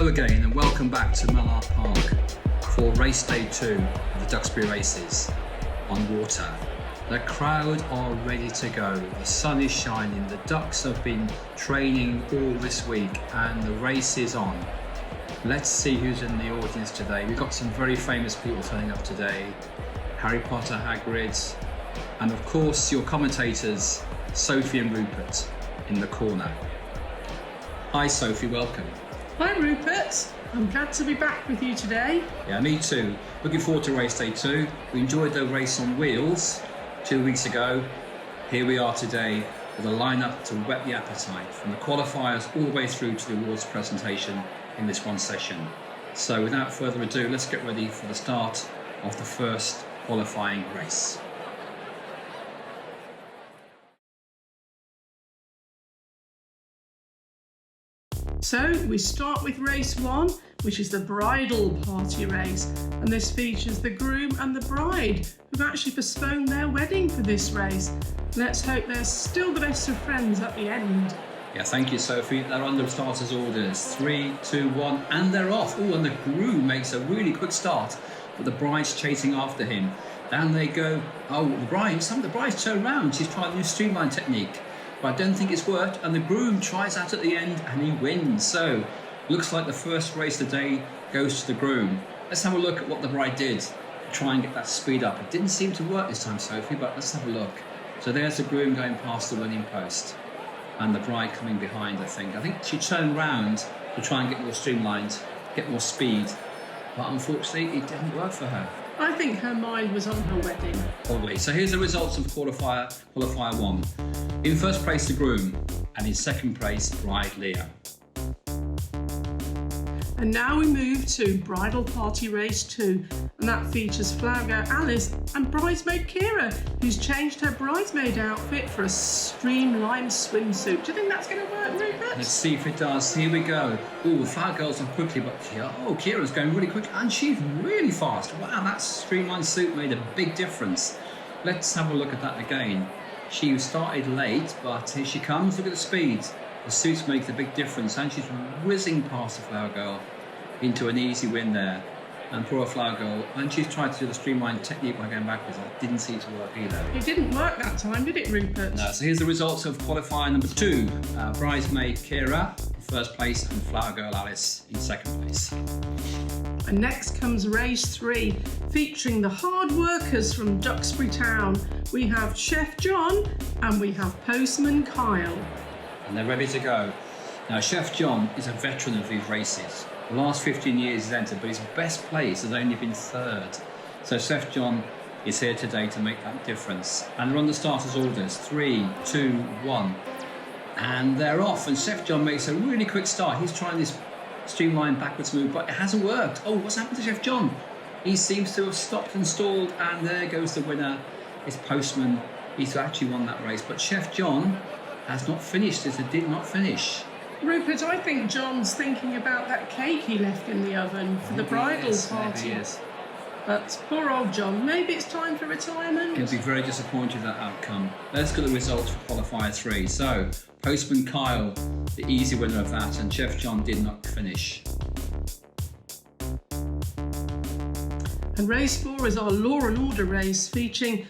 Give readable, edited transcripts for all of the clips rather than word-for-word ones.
again and welcome back to Mallard Park for race day 2 of the Duxbury races on water. The crowd are ready to go, the sun is shining, the ducks have been training all this week and the race is on. Let's see who's in the audience today. We've got some very famous people turning up today. Harry Potter, Hagrid, and of course your commentators, Sophie and Rupert, in the corner. Hi Sophie, welcome. Hi Rupert, I'm glad to be back with you today. Yeah, me too. Looking forward to race day 2. We enjoyed the race on wheels 2 weeks ago. Here we are today with a lineup to whet the appetite from the qualifiers all the way through to the awards presentation in this one session. So without further ado, let's get ready for the start of the first qualifying race. So we start with race 1, which is the bridal party race, and this features the groom and the bride who've actually postponed their wedding for this race. Let's hope they're still the best of friends at the end. Yeah, thank you Sophie. They're under starters orders. 3, 2, 1 and they're off. Oh, and the groom makes a really quick start, but the bride's chasing after him. Down they go. Oh, some of the brides turn around. She's trying a new streamline technique, but I don't think it's worked, and the groom tries out at the end and he wins. So looks like the first race of the day goes to the groom. Let's have a look at what the bride did to try and get that speed up. It didn't seem to work this time, Sophie, but let's have a look. So there's the groom going past the winning post and the bride coming behind. I think she turned round to try and get more streamlined, get more speed, but unfortunately it didn't work for her. I think her mind was on her wedding. Probably. So here's the results of qualifier 1. In first place, the groom, and in second place, bride Leah. And now we move to bridal party race 2, and that features flower girl Alice and bridesmaid Kira, who's changed her bridesmaid outfit for a streamlined swimsuit. Do you think that's going to work, Rupert? Let's see if it does. Here we go. Oh, the flower girls are quickly, but Kira's going really quick, and she's really fast. Wow, that streamlined suit made a big difference. Let's have a look at that again. She started late, but here she comes. Look at the speed. The suits make a big difference, and she's whizzing past the flower girl into an easy win there. And poor flower girl, and she's tried to do the streamline technique by going backwards. It didn't seem to work either. It didn't work that time, did it, Rupert? No. So here's the results of qualifier number 2. Bridesmaid Kira in first place and flower girl Alice in second place. And next comes race 3, featuring the hard workers from Duxbury Town. We have Chef John and we have Postman Kyle. And they're ready to go. Now, Chef John is a veteran of these races. The last 15 years he's entered, but his best place has only been 3rd. So Chef John is here today to make that difference. And they're on the starters' orders. 3, 2, 1. And they're off. And Chef John makes a really quick start. He's trying this streamlined backwards move, but it hasn't worked. Oh, what's happened to Chef John? He seems to have stopped and stalled, and there goes the winner. It's Postman. He's actually won that race, but Chef John has not finished. It did not finish. Rupert, I think John's thinking about that cake he left in the oven for the bridal party. But poor old John, maybe it's time for retirement. He'll be very disappointed with that outcome. Let's get the results for qualifier 3. So, Postman Kyle, the easy winner of that, and Chef John did not finish. And race 4 is our Law and Order race, featuring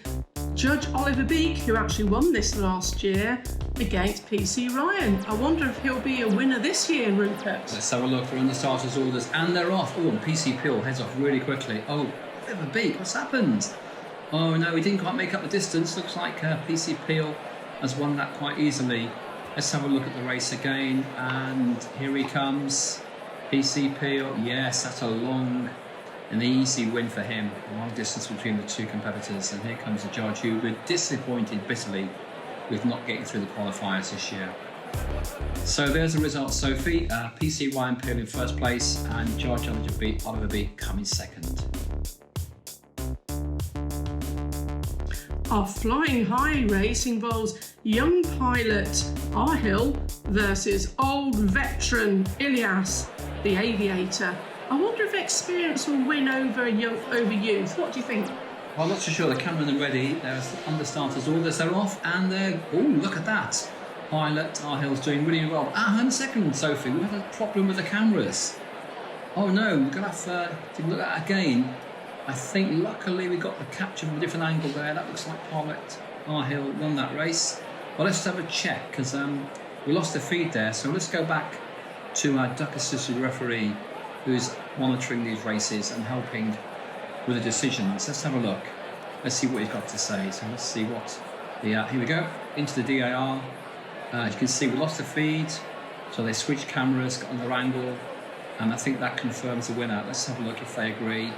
Judge Oliver Beak, who actually won this last year, against PC Ryan. I wonder if he'll be a winner this year, Rupert. Let's have a look. They're on the starters' orders and they're off. Oh, and PC Peel heads off really quickly. Oh, Oliver Beak, what's happened? Oh no, he didn't quite make up the distance. Looks like PC Peel has won that quite easily. Let's have a look at the race again, and here he comes. PC Peel, yes, that's a long and easy win for him. A long distance between the two competitors, and here comes the judge who was disappointed bitterly with not getting through the qualifiers this year. So there's the results, Sophie. PC Ryan Peel in first place and Judge Oliver Beak coming second. Our flying high race involves young pilot Arhill versus old veteran Ilias, the aviator. I wonder if experience will win over youth. What do you think? Well, I'm not so sure. The cameramen are ready. They're under starters orders. They're off, and they're... Oh, look at that. Pilot Arhill's doing really well. And second, Sophie, we had a problem with the cameras. Oh no, we're going to have to look at it again. I think luckily we got the capture from a different angle there. That looks like Paulette Arhill won that race. Well, let's have a check because we lost the feed there. So let's go back to our duck assisted referee who's monitoring these races and helping with the decisions. Let's have a look. Let's see what he's got to say. So let's see what here we go, into the DAR. As you can see, we lost the feed, so they switched cameras, got another angle, and I think that confirms the winner. Let's have a look if they agree.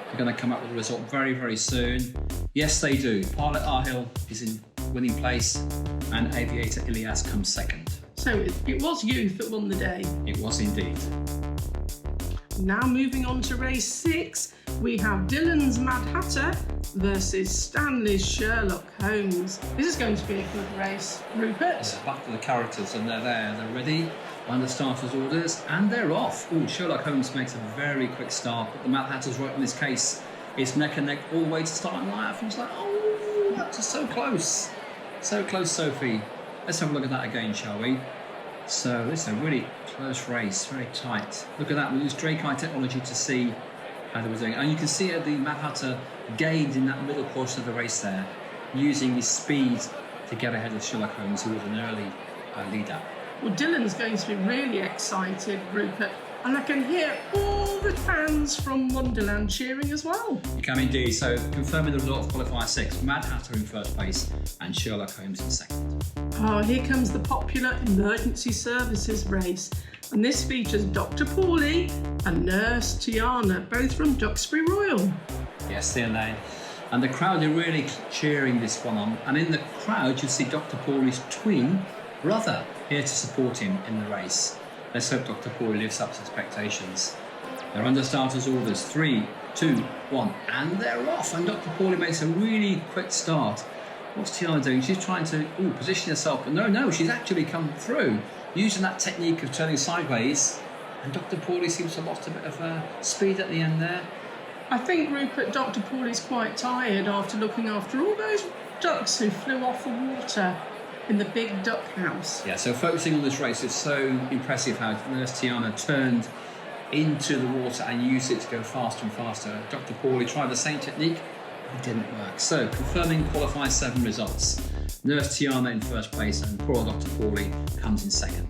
They're going to come up with a result very, very soon. Yes, they do. Paulette Arhill is in winning place, and Aviator Ilias comes second. So it was youth that won the day. It was indeed. Now moving on to race 6, we have Dylan's Mad Hatter versus Stanley's Sherlock Holmes. This is going to be a good race. Rupert? It's back to the characters, and they're there, they're ready, under starters' orders, and they're off. Oh, Sherlock Holmes makes a very quick start, but the Mad Hatter's right in this case. It's neck and neck all the way to starting line. I think it's like, oh, that's just so close. So close, Sophie. Let's have a look at that again, shall we? So this is a really close race, very tight. Look at that, we used Drake Eye technology to see how they were doing. And you can see the Mad Hatter gained in that middle portion of the race there, using his speed to get ahead of Sherlock Holmes, who was an early leader. Well, Dylan's going to be really excited, Rupert, and I can hear all the fans from Wonderland cheering as well. You can indeed. So confirming the result of qualifier 6, Mad Hatter in first place and Sherlock Holmes in second. Oh, here comes the popular emergency services race, and this features Dr. Paulie and Nurse Tiana, both from Duxbury Royal. Yes, they're there. And the crowd are really cheering this one on. And in the crowd, you'll see Dr. Paulie's twin brother here to support him in the race. Let's hope Dr. Paulie lives up to expectations. They're under starters' orders. 3, 2, 1, and they're off. And Dr. Paulie makes a really quick start. What's Tiana doing? She's trying to position herself, but no, she's actually come through using that technique of turning sideways. And Dr. Paulie seems to have lost a bit of speed at the end there. I think, Rupert, Dr. Paulie's quite tired after looking after all those ducks who flew off the water in the big duck house. Yeah, so focusing on this race, it's so impressive how Nurse Tiana turned into the water and used it to go faster and faster. Dr. Paulie tried the same technique, but it didn't work. So, confirming qualifier 7 results. Nurse Tiana in first place and poor Dr. Paulie comes in second.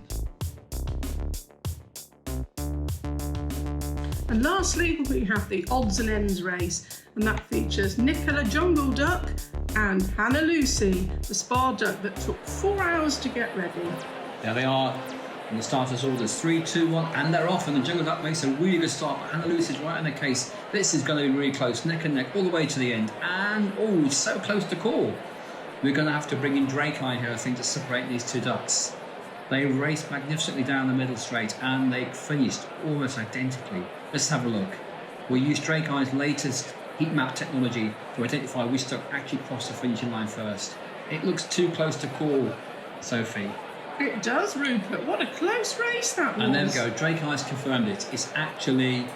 And lastly, we have the odds and ends race, and that features Nicola Jungle Duck and Hannah Lucy, the spa duck that took 4 hours to get ready. There they are in the starters' orders. 3, 2, 1, and they're off. And the Jungle Duck makes a really good start. But Hannah Lucy's right in the case. This is going to be really close, neck and neck, all the way to the end. And it's so close to call. We're going to have to bring in Drake Eye here, I think, to separate these two ducks. They raced magnificently down the middle straight and they finished almost identically. Let's have a look. We used Drake Eye's latest heat map technology to identify which duck actually crossed the finishing line first. It looks too close to call, Sophie. It does, Rupert. What a close race that was. And there we go. Drake Eye's confirmed it. It's actually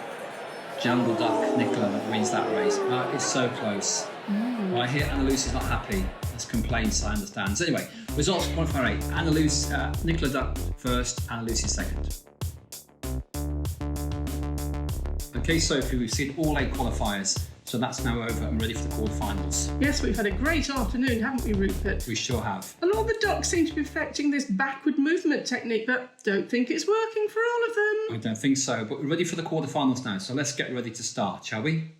Jungle Duck Nicola that wins that race. But it's so close. Well, I hear Anna Lucy's not happy. There's complaints, I understand. So anyway, results of qualifier 8. Nicola Duck first, Anna Lucy second. Okay, Sophie, we've seen all 8 qualifiers, so that's now over and ready for the quarterfinals. Yes, we've had a great afternoon, haven't we, Rupert? We sure have. And all the ducks seem to be perfecting this backward movement technique, but don't think it's working for all of them. I don't think so, but we're ready for the quarterfinals now, so let's get ready to start, shall we?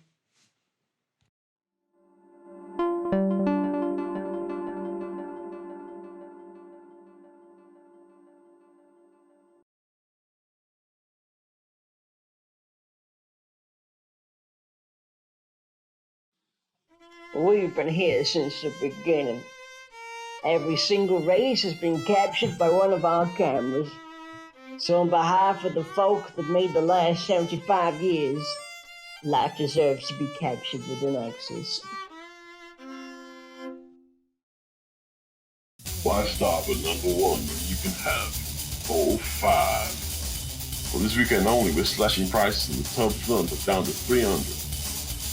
We've been here since the beginning. Every single race has been captured by one of our cameras. So on behalf of the folk that made the last 75 years, life deserves to be captured with an access. Why start with number 1 when you can have 4, 5? Well, this weekend only, we're slashing prices in the tub front of down to 300.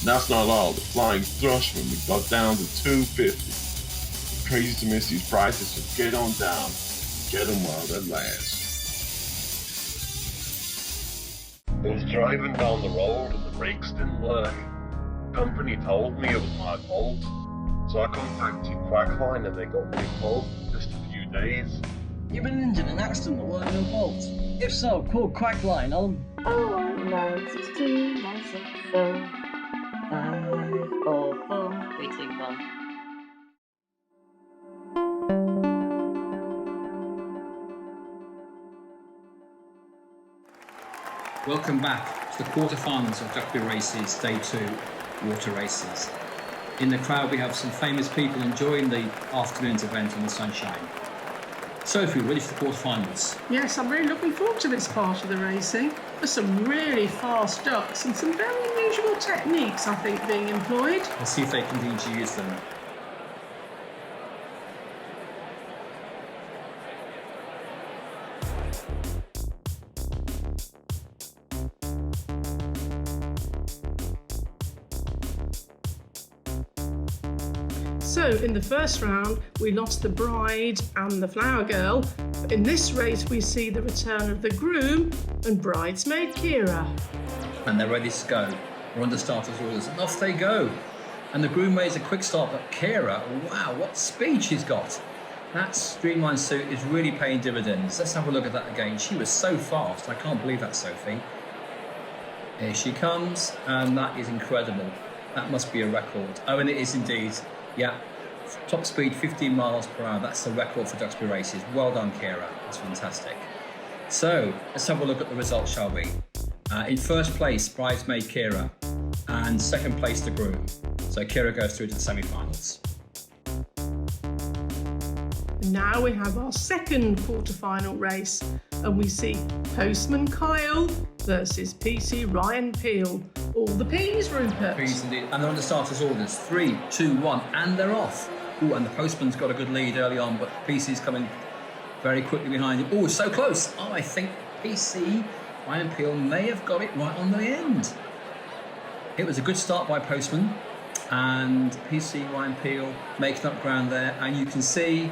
And that's not all. The flying thrush when we got down to 250. Crazy to miss these prices, so get on down. Get them while they last. I was driving down the road and the brakes didn't work. The company told me it was my fault, so I contacted Quackline and they got me a quote in just a few days. You've been injured in an accident that weren't your fault. If so, call Quackline on 01962 960 544 321. Welcome back to the quarterfinals of Duxbury Races, Day 2 water races. In the crowd we have some famous people enjoying the afternoon's event in the sunshine. Sophie, ready for the quarterfinals? Yes, I'm really looking forward to this part of the racing. There's some really fast ducks and some very unusual techniques, I think, being employed. Let's see if they continue to use them. So in the first round, we lost the bride and the flower girl. But in this race, we see the return of the groom and bridesmaid Kira. And they're ready to go. We're under starters orders, and off they go. And the groom makes a quick start, but Kira, wow, what speed she's got. That streamlined suit is really paying dividends. Let's have a look at that again. She was so fast. I can't believe that, Sophie. Here she comes, and that is incredible. That must be a record. Oh, and it is indeed. Yeah, top speed 15 miles per hour. That's the record for Duxbury Races. Well done, Kira. That's fantastic. So let's have a look at the results, shall we? In first place, bridesmaid Kira, and second place, the groom. So Kira goes through to the semi-finals. Now we have our second quarterfinal race, and we see Postman Kyle versus PC Ryan Peel. All the P's, Rupert. P's indeed. And they're under starters orders. 3, 2, 1, and they're off. Oh, and the Postman's got a good lead early on, but PC's coming very quickly behind him. Oh, so close. Oh, I think PC Ryan Peel may have got it right on the end. It was a good start by Postman, and PC Ryan Peel making up ground there, and you can see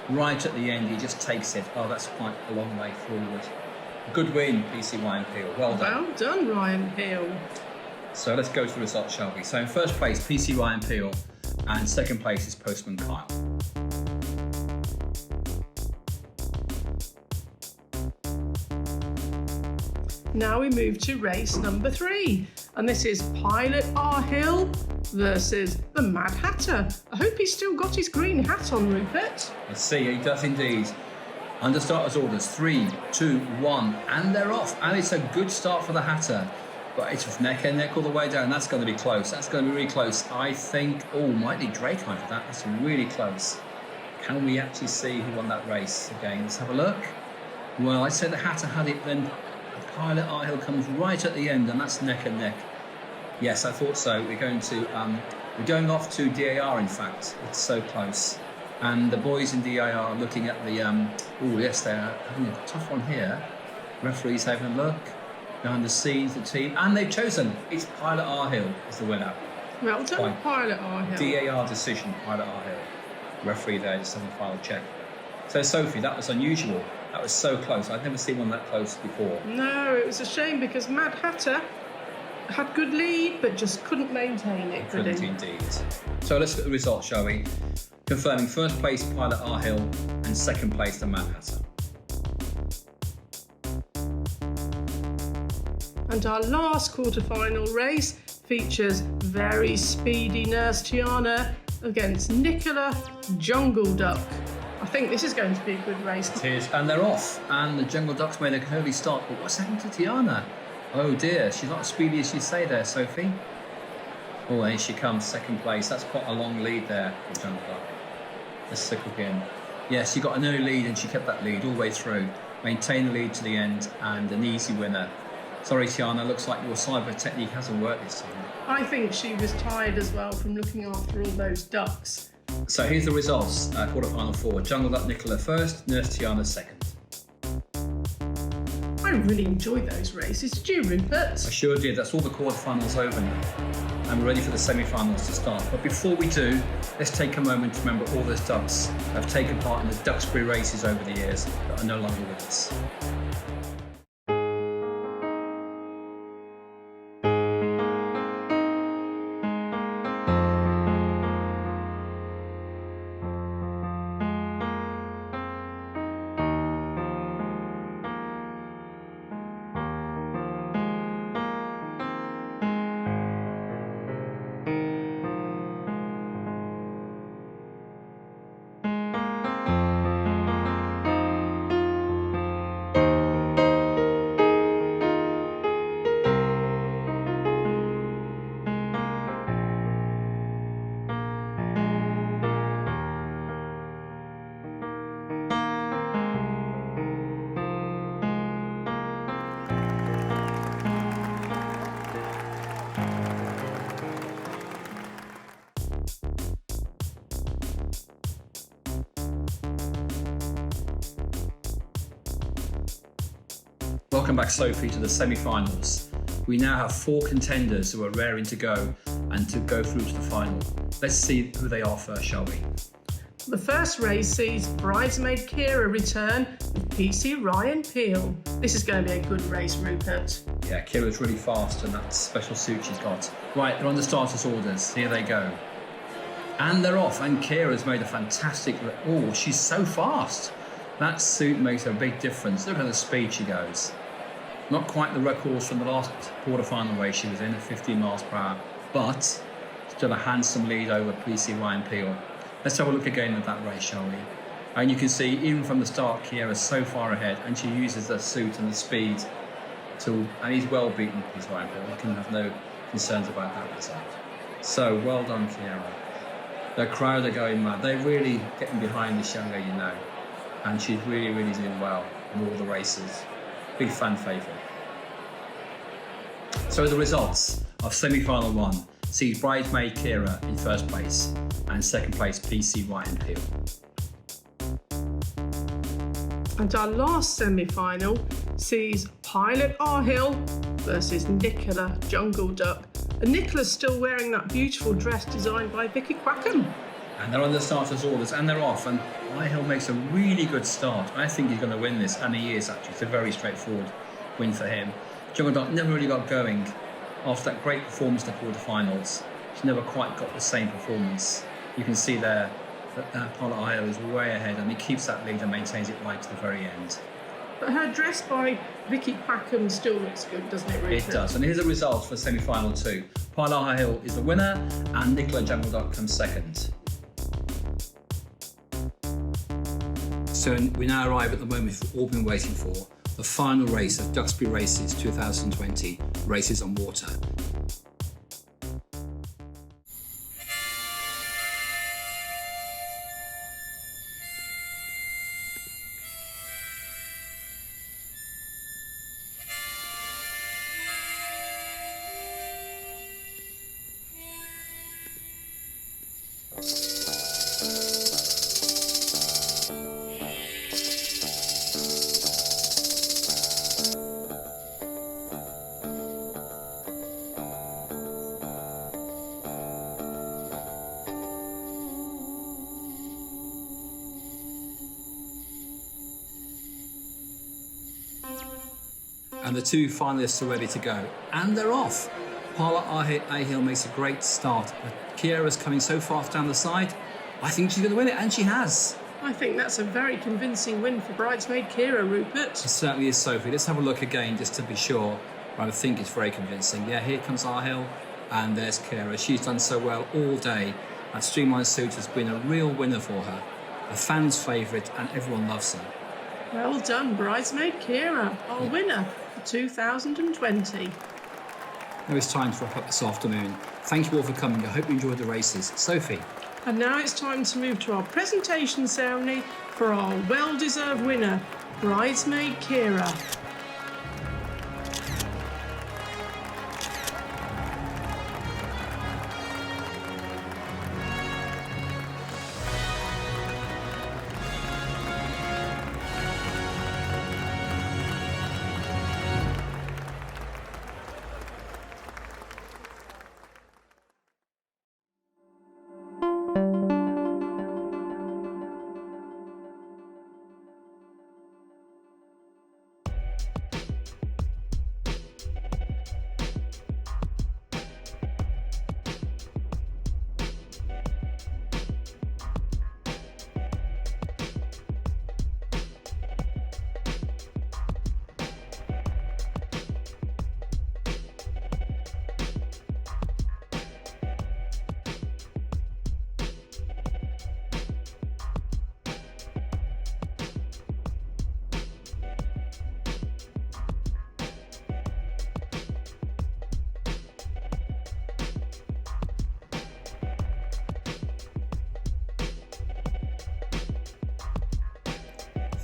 right at the end he just takes it. Oh, that's quite a long way forward. Good win, PC Ryan Peel. Well done. Well done, Ryan Peel. So let's go to the results, shall we? So in first place, PC Ryan Peel, and second place is Postman Kyle. Now we move to race number 3, and this is Pilot R. Hill versus the Mad Hatter. I hope he's still got his green hat on, Rupert. Let's see, he does indeed. Under starters orders, 3, 2, 1, and they're off. And it's a good start for the Hatter. But it's neck and neck all the way down. That's going to be close. That's going to be really close. I think, oh, might need Drake for that. That's really close. Can we actually see who won that race again? Let's have a look. Well, I'd say the Hatter had it, then Pilot R. Hill comes right at the end, and that's neck and neck. Yes, I thought so. We're going off to DAR, in fact. It's so close. And the boys in DAR are looking at the, oh, yes, they're having a tough one here. Referee's having a look. Behind the scenes, the team, and they've chosen. It's Pilot R. Hill as the winner. Well done, Pilot R. Hill. DAR decision, Pilot R. Hill. Referee there, just having a final check. So, Sophie, that was unusual. That was so close. I'd never seen one that close before. No, it was a shame because Mad Hatter had good lead, but just couldn't maintain it. Couldn't indeed. So let's look at the results, shall we? Confirming first place, Pilot R. Hill, and second place, the Mad Hatter. And our last quarterfinal race features very speedy Nurse Tiana against Nicola Jungle Duck. I think this is going to be a good race. It is, and they're off. And the Jungle Duck's made an early start, but what's happened to Tiana? Oh dear, she's not as speedy as you say there, Sophie. Oh, here she comes, second place. That's quite a long lead there for Jungle Duck. Let's look again. Yes, she got an early lead and she kept that lead all the way through. Maintained the lead to the end, and an easy winner. Sorry, Tiana, looks like your cyber technique hasn't worked this time. I think she was tired as well from looking after all those ducks. So here's the results, quarterfinal 4. Jungle Duck Nicola first, Nurse Tiana second. I really enjoyed those races. Did you, Rupert? I sure did. That's all the quarterfinals over now. And we're ready for the semi-finals to start. But before we do, let's take a moment to remember all those ducks that have taken part in the Duxbury races over the years that are no longer with us. Welcome back, Sophie, to the semi-finals. We now have 4 contenders who are raring to go and to go through to the final. Let's see who they are first, shall we? The first race sees bridesmaid Kira return with PC Ryan Peel. This is going to be a good race, Rupert. Yeah, Kira's really fast and that special suit she's got. Right, they're on the starters' orders. Here they go. And they're off, and Kira's made a fantastic... Oh, she's so fast. That suit makes a big difference. Look at the speed she goes. Not quite the records from the last quarter-final race she was in at 15 miles per hour, but still a handsome lead over PC Ryan Peel. Let's have a look again at that race, shall we? And you can see, even from the start, Kira's so far ahead, and she uses the suit and the speed to... And he's well beaten, PC Ryan Peel. I can have no concerns about that result. So, well done, Kira. The crowd are going mad. They're really getting behind this young lady now. And she's really, really doing well in all the races. Big fan favourite. So the results of semi-final 1 sees bridesmaid Kira in first place and second place PC Ryan Peel. And our last semi-final sees Pilot Arhill versus Nicola Jungle Duck. And Nicola's still wearing that beautiful dress designed by Vicky Quackham. And they're on the starters' orders and they're off, and Arhill makes a really good start. I think he's going to win this, and he is actually. It's a very straightforward win for him. Jungle Duck never really got going after that great performance in the quarterfinals. She's never quite got the same performance. You can see there that Pilot Arhill is way ahead, and he keeps that lead and maintains it right to the very end. But her dress by Vicky Quackham still looks good, doesn't it, Rupert? It does, and here's the results for semi-final 2. Pilot Arhill is the winner, and Nicola Jungle Duck comes second. So we now arrive at the moment we've all been waiting for, the final race of Duxbury Races 2020, Races on Water. And the 2 finalists are ready to go. And they're off. Pilot Arhill makes a great start. But Kira's coming so fast down the side. I think she's going to win it, and she has. I think that's a very convincing win for bridesmaid Kira, Rupert. It certainly is, Sophie. Let's have a look again just to be sure. I think it's very convincing. Yeah, here comes Arhill, and there's Kira. She's done so well all day. That streamlined suit has been a real winner for her. A fan's favourite, and everyone loves her. Well done, bridesmaid Kira, our winner for 2020. Now it's time to wrap up this afternoon. Thank you all for coming. I hope you enjoyed the races. Sophie. And now it's time to move to our presentation ceremony for our well-deserved winner, bridesmaid Kira.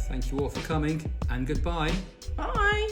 Thank you all for coming, and goodbye. Bye.